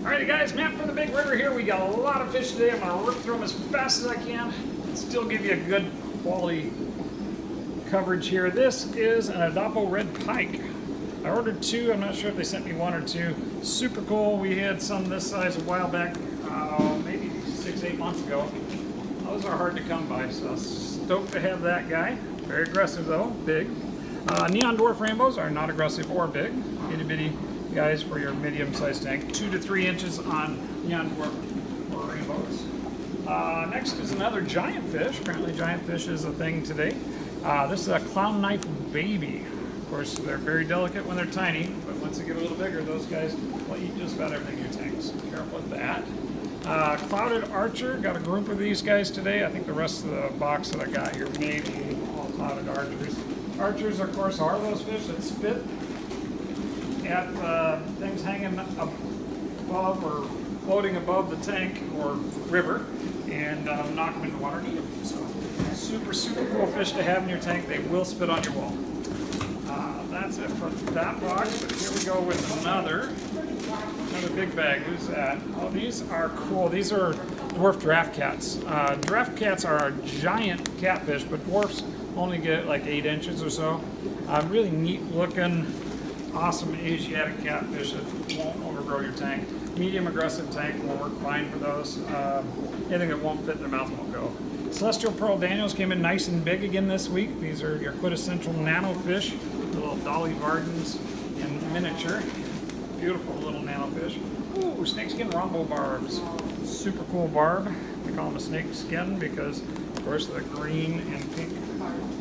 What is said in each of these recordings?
Alrighty guys, map for the big river here. We got a lot of fish today. I'm going to rip through them as fast as I can and still give you a good quality coverage here. This is an Adapo Red Pike. I ordered two. I'm not sure if they sent me one or two. Super cool. We had some this size a while back, maybe 6-8 months ago. Those are hard to come by, so stoked to have that guy. Very aggressive though, big. Neon Dwarf Rainbows are not aggressive or big. Itty bitty guys for your medium-sized tank. 2 to 3 inches on Neon Dwarf or Rainbows. Next is another giant fish. Apparently giant fish is a thing today. This is a clown knife baby. Of course, they're very delicate when they're tiny, but once they get a little bigger, those guys will eat just about everything in your tanks. Careful with that. Clouded Archer, got a group of these guys today. I think the rest of the box that I got here may be all Clouded Archers. Archers, of course, are those fish that spit at things hanging above or floating above the tank or river and knock them in the water and eat them. So, super, super cool fish to have in your tank. They will spit on your wall. That's it for that box, but here we go with another big bag. Who's that? Oh, these are cool. These are dwarf giraffe cats. Giraffe cats are a giant catfish, but dwarfs only get like 8 inches or so. Really neat looking, awesome Asiatic catfish that won't overgrow your tank. Medium aggressive tank will work fine for those. Anything that won't fit in their mouth won't go. Celestial Pearl Daniels came in nice and big again this week. These are your quintessential nano fish, little Dolly Vardens in miniature. Beautiful little nano fish. Ooh, snakeskin Rombo Barbs. Super cool barb. We call them a snakeskin because, of course, the green and pink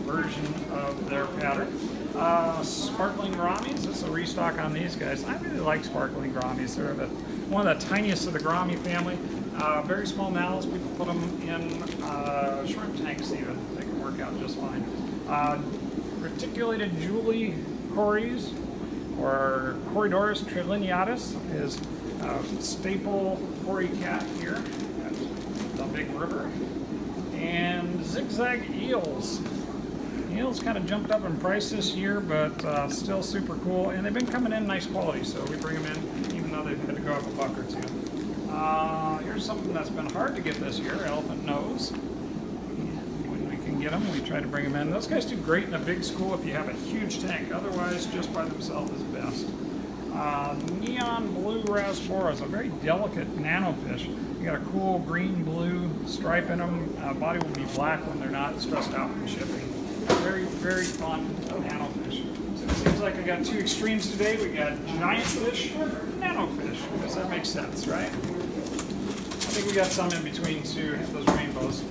version of their pattern. Sparkling Gouramis. This is a restock on these guys. I really like sparkling Gouramis. They're one of the tiniest of the Gourami family. Very small mouths. People put them in shrimp tanks even. They can work out just fine. Reticulated Julie Quarries, or Corydoras Hemiotis, is a staple quarry cat here at the big river. And zigzag eels. Eels kind of jumped up in price this year, but still super cool. And they've been coming in nice quality, so we bring them in even though they've had to go up a buck or two. Here's something that's been hard to get this year, elephant nose. When we can get them, we try to bring them in. Those guys do great in a big school if you have a huge tank. Otherwise, just by themselves is best. Neon blue rasboras, a very delicate nano fish. You got a cool green-blue stripe in them. Body will be black when they're not stressed out from shipping. Very, very fun nano fish. So it seems like I got two extremes today. We got giant fish, nano fish. I guess that makes sense, right? I think we got some in between too, those rainbows.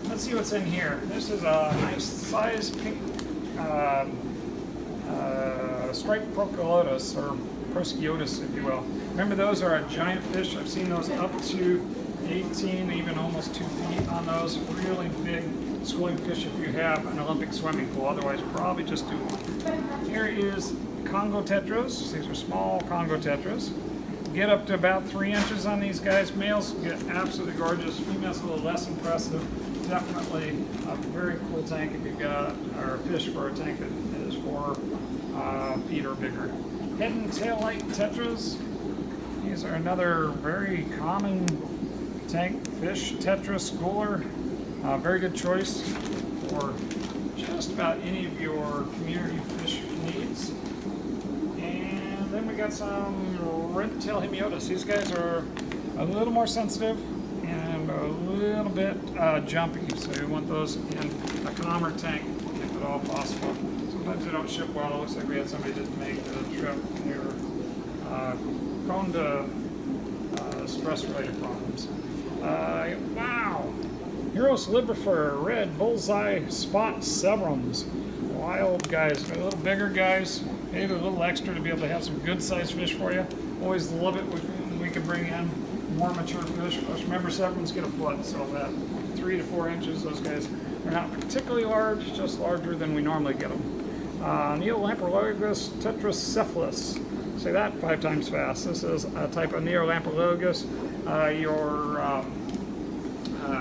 Let's see what's in here. This is a nice size pink striped Procolotus, or Prociotus, if you will. Remember, those are a giant fish. I've seen those up to 18, even almost 2 feet on those. Really big schooling fish if you have an Olympic swimming pool. Otherwise, probably just do one. Here is Congo Tetros. These are small Congo Tetras. Get up to about 3 inches on these guys. Males get absolutely gorgeous. Females a little less impressive. Definitely a very cool tank if you've got, or fish for a tank that is 4 feet or bigger. Head and tail light Tetras. These are another very common tank fish. Tetra schooler. Very good choice for just about any of your community fish needs. And then we got some red Tail Hemiotis. These guys are a little more sensitive and a little bit jumpy, so you want those in a calmer tank if at all possible. Sometimes they don't ship well. It looks like we had somebody that make the trip. They were prone to stress-related problems. Wow! Heros Librifer Red Bullseye Spot Severums. Wild guys. They're a little bigger guys. Maybe a little extra to be able to have some good-sized fish for you. Always love it when we can bring in more mature fish. Plus, remember, Severums get a foot, so that 3 to 4 inches, those guys are not particularly large, just larger than we normally get them. Neolamproligus Tetracephalus. Say that 5 times fast. This is a type of Neolamproligus. Your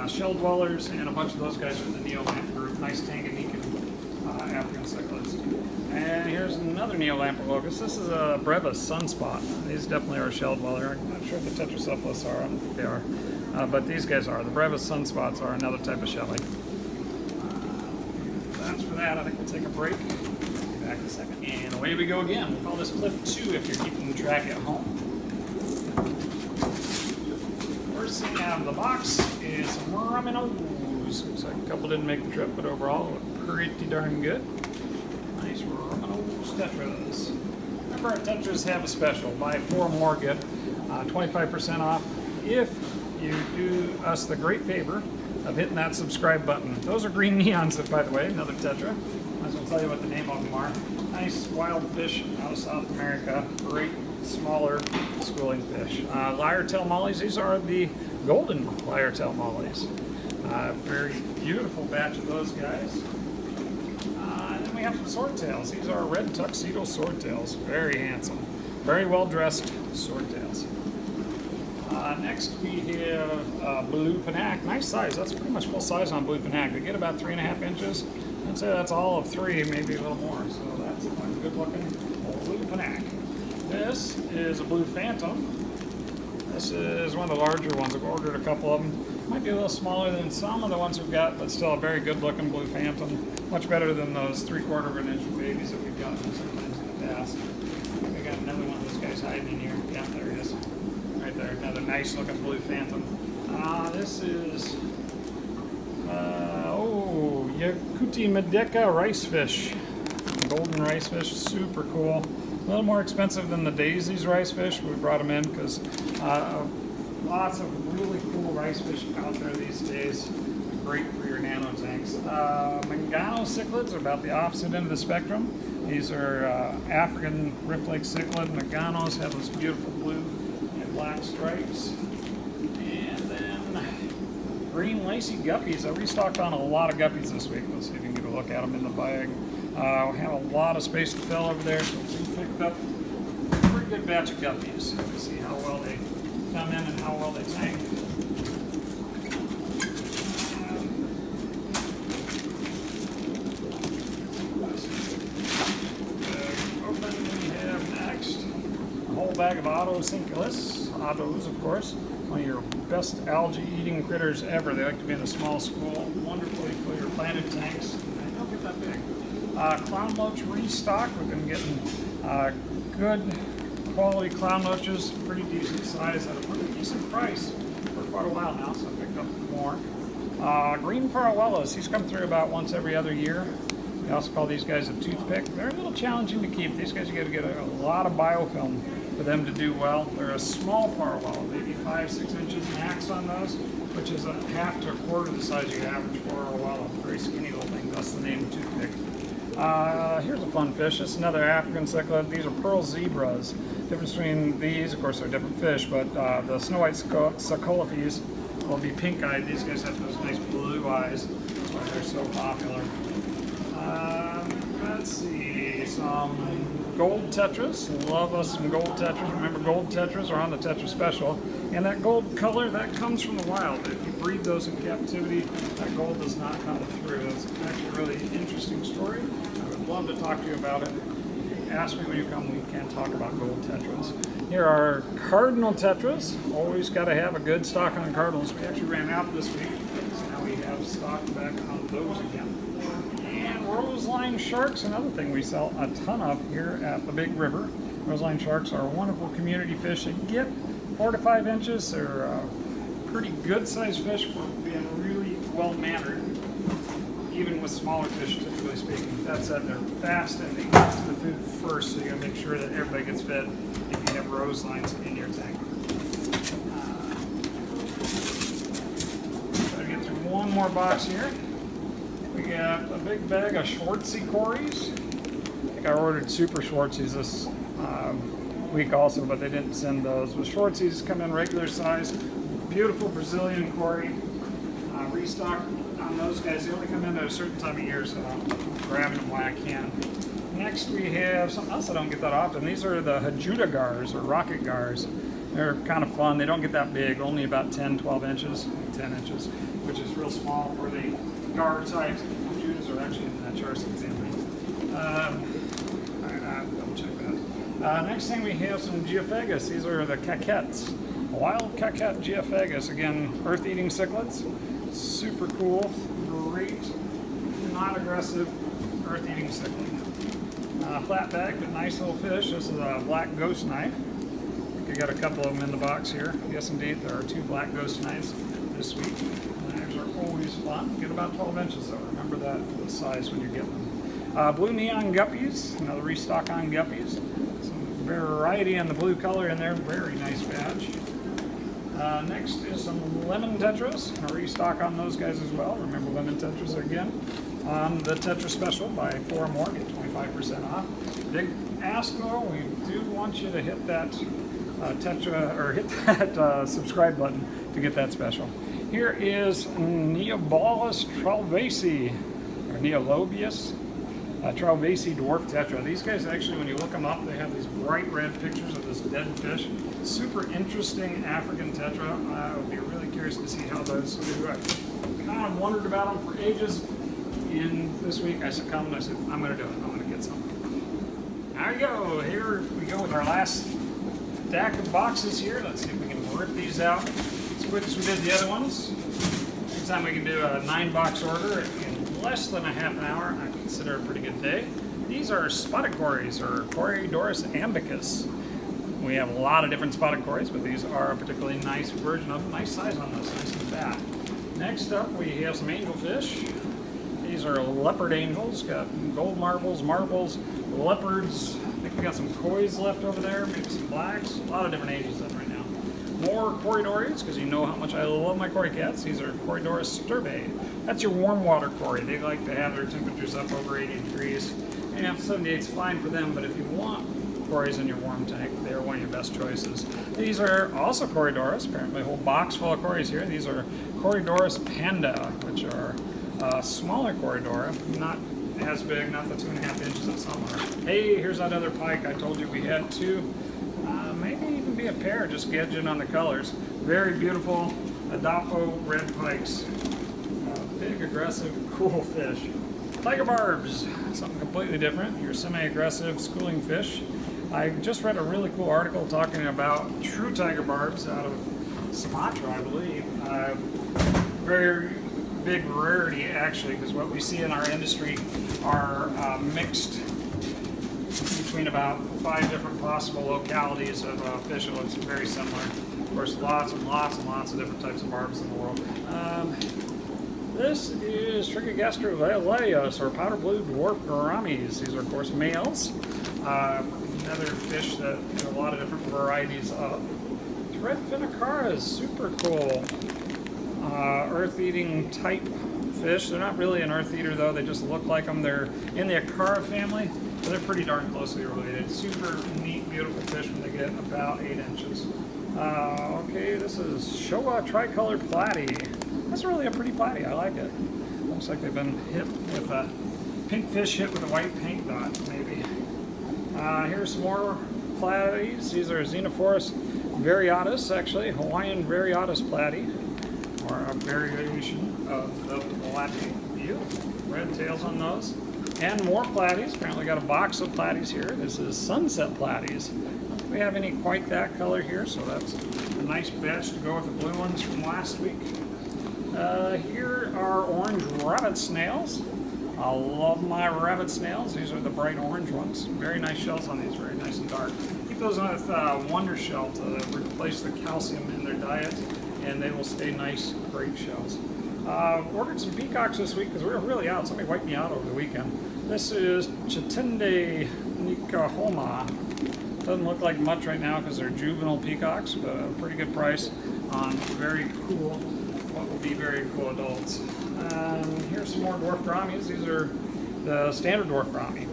shell dwellers and a bunch of those guys are in the Neolamp group. Nice Tanganyikan African cichlids. And here's another Neolamproligus. This is a Breva sunspot. These definitely are a shell dweller. I'm not sure if the Tetracephalus are. I don't think they are. But these guys are. The Breva sunspots are another type of shelly. That's for that. I think we'll take a break. Be back in a second. And away we go again. We'll call this clip 2 if you're keeping track at home. First thing out of the box is some Raminos. Looks like a couple didn't make the trip, but overall, pretty darn good. Nice Raminos Tetras. Remember, our Tetras have a special. Buy 4 more, get 25% off if you do us the great favor of hitting that subscribe button. Those are green neons, by the way, another Tetra. Might as well tell you what the name of them are. Nice wild fish out of South America. Great smaller schooling fish. Lyre-tail mollies, these are the golden lyre-tail mollies. Very beautiful batch of those guys. And then we have some swordtails. These are red tuxedo swordtails. Very handsome. Very well dressed swordtails. Next we have blue panac. Nice size. That's pretty much full size on blue panac. They get about 3.5 inches. I'd say that's all of 3, maybe a little more. So that's a good looking blue panac. This is a blue phantom. This is one of the larger ones. I've ordered a couple of them. Might be a little smaller than some of the ones we've got, but still a very good looking blue phantom. Much better than those 3/4 of an inch babies that we've gotten sometimes in the past. We got another one of those guys hiding in here. Yeah, there he is. Right there, another nice looking blue phantom. This is, Yakuti Medeka rice fish. Golden rice fish, super cool. A little more expensive than the daisies rice fish. We brought them in because lots of really cool rice fish out there these days. Great for your nano tanks. Mangano Cichlids are about the opposite end of the spectrum. These are African Rift Lake cichlid. Manganos have those beautiful blue and black stripes. And then green Lacy guppies. I restocked on a lot of guppies this week. Let's see if you can get a look at them in the bag. We have a lot of space to fill over there, so we picked up a pretty good batch of guppies. Let's see how well they come in and how well they tank. Open, we have next a whole bag of Adapo Cichlids. Ados, of course. One of your best algae-eating critters ever. They like to be in a small school. Wonderfully clear planted tanks. They don't get that big. Clown loach restock. We've been getting good quality clown loaches, pretty decent size at a pretty decent price for quite a while now, so I picked up more. Green Willows. These come through about once every other year. We also call these guys a toothpick. They're a little challenging to keep. These guys, you got to get a lot of biofilm for them to do well. They're a small farwell, maybe 5-6 inches max on those, which is a half to a quarter the size of your average farwell. Very skinny little thing. That's the name, toothpick. Here's a fun fish. This is another African cichlid. These are pearl zebras. Difference between these, of course, they're different fish, but the snow white Saccolophes will be pink-eyed. These guys have those nice blue eyes. That's why they're so popular. Let's see, some gold tetras. Love us some gold tetras. Remember, gold tetras are on the Tetra Special. And that gold color, that comes from the wild. If you breed those in captivity, that gold does not come through. That's actually a really interesting story. I would love to talk to you about it. Ask me when you come, we can talk about gold tetras. Here are cardinal tetras. Always got to have a good stock on cardinals. We actually ran out this week, so now we have stock back on those again. And Roseline Sharks, another thing we sell a ton of here at the Big River. Roseline Sharks are wonderful community fish. They get 4 to 5 inches. They're pretty good sized fish for being really well mannered, even with smaller fish, typically speaking. That said, they're fast and they get to the food first, so you gotta make sure that everybody gets fed if you have roselines in your tank. Try to get through one more box here. We got a big bag of Schwartzy Quarries. I think I ordered Super Schwartzies this week also, but they didn't send those. But Schwartzies come in regular size. Beautiful Brazilian quarry. Restock on those guys. They only come in at a certain time of year, so I'm grabbing them when I can. Next we have something else I don't get that often. These are the Hajuda gars, or rocket gars. They're kind of fun. They don't get that big, only about 10, 12 inches, 10 inches, which is real small for the gar types. Hajudas These are actually in that Charson family. Alright, I'll double check that. Next thing we have some Geophagus. These are the caquettes. Wild caquette Geophagus. Again, earth-eating cichlids. Super cool. Great, not aggressive earth-eating cichlid. Flat bag, but nice little fish. This is a black ghost knife. I think I got a couple of them in the box here. Yes, indeed, there are 2 black ghost knives this week. Knives are always fun. Get about 12 inches though. Remember that the size when you're getting them. Blue neon guppies, another restock on guppies. Some variety in the blue color in there. Very nice badge. Next is some lemon tetras. A restock on those guys as well. Remember lemon tetras again on the Tetra special. Buy 4 or more, get 25% off. Big ask though, we do want you to hit that Tetra or hit that subscribe button to get that special. Here is Neolamproligus Tetracephalus or Neolamproligus Tetracephalus Dwarf Tetra. These guys actually, when you look them up, they have these bright red pictures of this dead fish. Super interesting African tetra. I would be really curious to see how those do. I kind of wondered about them for ages. In this week, I succumbed. I said, I'm going to do it. I'm going to get some. There you go. Here we go with our last stack of boxes here. Let's see if we can rip these out as quick as we did the other ones. Next time we can do a 9-box order in less than a half an hour. I consider a pretty good day. These are spotted quarries, or Corydoras ambicus. We have a lot of different spotted quarries, but these are a particularly nice version of them. Nice size on those, nice and fat. Next up, we have some angelfish. These are leopard angels. Got gold marbles, leopards. I think we got some kois left over there, maybe some blacks. A lot of different ages up right now. More Corydoras, because you know how much I love my cory cats. These are Corydoras sturbae. That's your warm water cory. They like to have their temperatures up over 80 degrees. And 78 is fine for them, but if you want cories in your warm tank, they are one of your best choices. These are also Corydoras. Apparently a whole box full of cories here. These are Corydoras Panda, which are smaller Corydora, not as big, not the 2.5 inches that some are. Hey, here's that other pike. I told you we had 2. Maybe even be a pair, just gadget on the colors. Very beautiful Adapo Red Pikes. Big, aggressive, cool fish. Tiger barbs, something completely different. Your semi-aggressive schooling fish. I just read a really cool article talking about true tiger barbs out of Sumatra, I believe. Very big rarity actually, because what we see in our industry are mixed between about 5 different possible localities of fish that looks very similar. Of course, lots and lots and lots of different types of barbs in the world. This is Trichogastrolaleus, or powder blue dwarf gouramis. These are, of course, males. Another fish that there are a lot of different varieties of. Red Finnicaras, super cool. Earth-eating type fish. They're not really an earth eater though, they just look like them. They're in the Acara family, but they're pretty darn closely related. Super neat, beautiful fish when they get about 8 inches. Okay, this is Showa tricolored Platty. That's really a pretty platy, I like it. Looks like they've been hit with a pink fish hit with a white paint dot, maybe. Here's some more Platies. These are Xenophorus variatus, actually, Hawaiian variatus platy, or a variation of the Platy. Beautiful. Red tails on those. And more Platies. Apparently got a box of Platies here. This is sunset Platies. I don't think we have any quite that color here, so that's a nice batch to go with the blue ones from last week. Here are orange rabbit snails. I love my rabbit snails. These are the bright orange ones. Very nice shells on these, very nice and dark. Keep those with Wonder Shell to replace the calcium in their diet, and they will stay nice, great shells. Ordered some peacocks this week because we were really out. Somebody wiped me out over the weekend. This is Chitinde Nikahoma. Doesn't look like much right now because they're juvenile peacocks, but a pretty good price on very cool, what will be very cool adults. Here's some more dwarf gouramis. These are the standard dwarf gourami,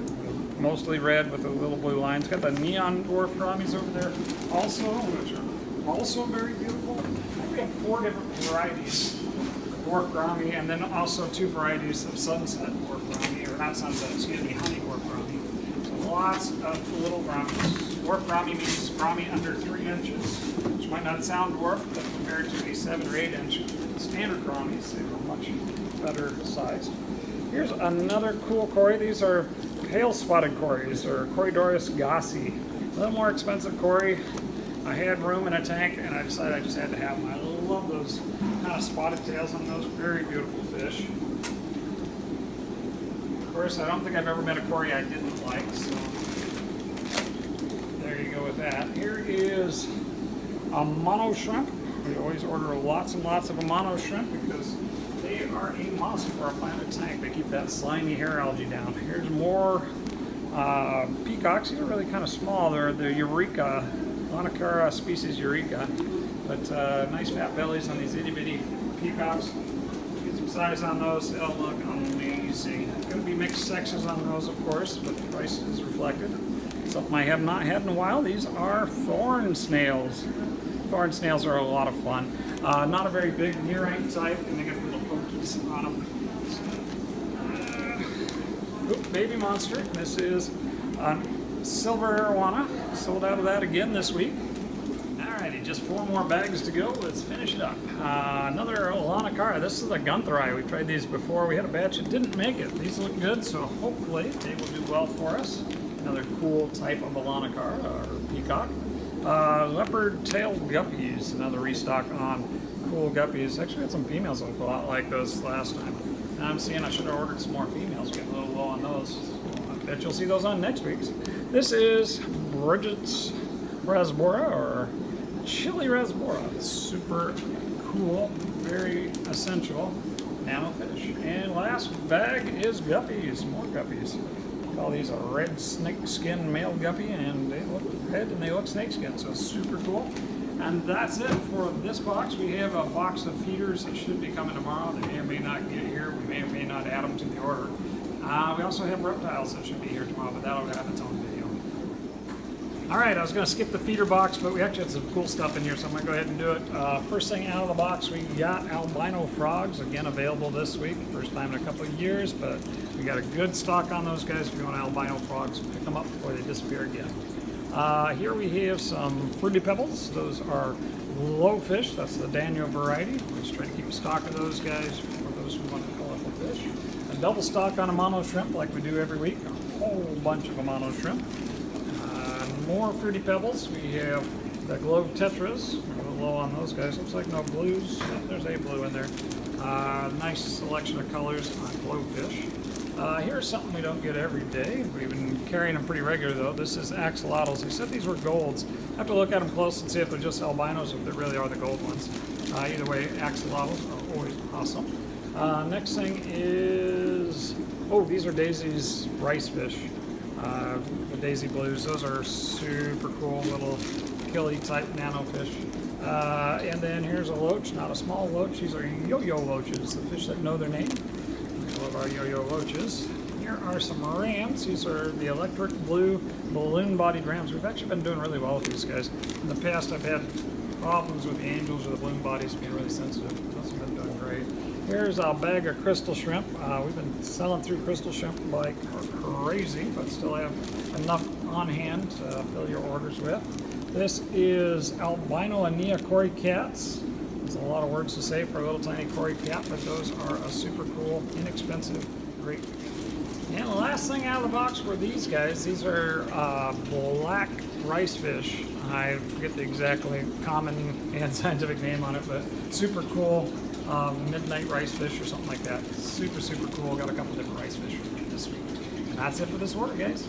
mostly red with the little blue lines. Got the neon dwarf gouramis over there also, which are also very beautiful. We have 4 different varieties of dwarf gourami, and then also 2 varieties of sunset dwarf gourami, or not sunset, excuse me, honey dwarf gourami. So lots of little gouramis. Dwarf gourami means gourami under 3 inches, which might not sound dwarf, but compared to the 7 or 8 inch standard gouramis, they are much better sized. Here's another cool Cory. These are pale spotted Quarries, or Corydoras Panda. A little more expensive Cory. I had room in a tank, and I decided I just had to have them. I love those kind of spotted tails on those. Very beautiful fish. Of course, I don't think I've ever met a Cory I didn't like, so there you go with that. Here is a mono shrimp. We always order lots and lots of Mangano shrimp because they are a must for a planted tank. They keep that slimy hair algae down. Here's more peacocks. These are really kind of small. They're the Eureka, Anacara species Eureka. But nice fat bellies on these itty bitty peacocks. Get some size on those. They'll look amazing. Going to be mixed sexes on those, of course, but the price is reflected. Something I have not had in a while. These are thorn snails. Thorn snails are a lot of fun. Not a very big nearite type, and they got little pokies on them. Baby monster. This is silver arowana. Sold out of that again this week. Alrighty, just 4 more bags to go. Let's finish it up. Another Anacara. This is a Guntheri. We tried these before. We had a batch that didn't make it. These look good, so hopefully they will do well for us. Another cool type of Anacara or peacock. Leopard-Tailed Guppies. Another restock on cool guppies. Actually had some females that look a lot like those last time. Now I'm seeing I should have ordered some more females. Getting a little low on those. I bet you'll see those on next week's. This is Bridget's Rasbora or Chili Rasbora. It's super cool, very essential nano fish. And last bag is guppies, more guppies. Call these a red snake skin male guppy, and they look red and they look snake skin, so super cool. And that's it for this box. We have a box of feeders that should be coming tomorrow. They may or may not get here. We may or may not add them to the order. We also have reptiles that should be here tomorrow, but that'll have its own video. All right, I was going to skip the feeder box, but we actually had some cool stuff in here, so I'm going to go ahead and do it. First thing out of the box, we got Albino Frogs, again available this week. First time in a couple of years, but we got a good stock on those guys. If you want Albino Frogs, pick them up before they disappear again. Here we have some Fruity Pebbles. Those are blowfish. That's the Daniel variety. We're just trying to keep a stock of those guys for those who want colorful fish. A double stock on Mangano shrimp like we do every week. A whole bunch of Mangano shrimp. More Fruity Pebbles. We have the Congo Tetros. We're a little low on those guys. Looks like no blues. Oh, there's a blue in there. Nice selection of colors on glowfish. Here's something we don't get every day. We've been carrying them pretty regular though. This is Axolotls. They said these were golds. I have to look at them close and see if they're just albinos or if they really are the gold ones. Either way, Axolotls are always awesome. Next thing is, these are Daisy's rice fish. The Daisy Blues. Those are super cool little killy type nano fish. And then here's a loach, not a small loach. These are yo-yo loaches, the fish that know their name. I love our yo-yo loaches. Here are some rams. These are the electric blue balloon-bodied rams. We've actually been doing really well with these guys. In the past, I've had problems with the angels or the balloon bodies being really sensitive. Those have been doing great. Here's a bag of crystal shrimp. We've been selling through crystal shrimp like crazy, but still have enough on hand to fill your orders with. This is albino Anea Cory cats. There's a lot of words to say for a little tiny Cory cat, but those are a super cool, inexpensive, great. And the last thing out of the box were these guys. These are black rice fish. I forget the exactly common and scientific name on it, but super cool. Midnight rice fish or something like that. Super, super cool. Got a couple different rice fish this week. And that's it for this order, guys.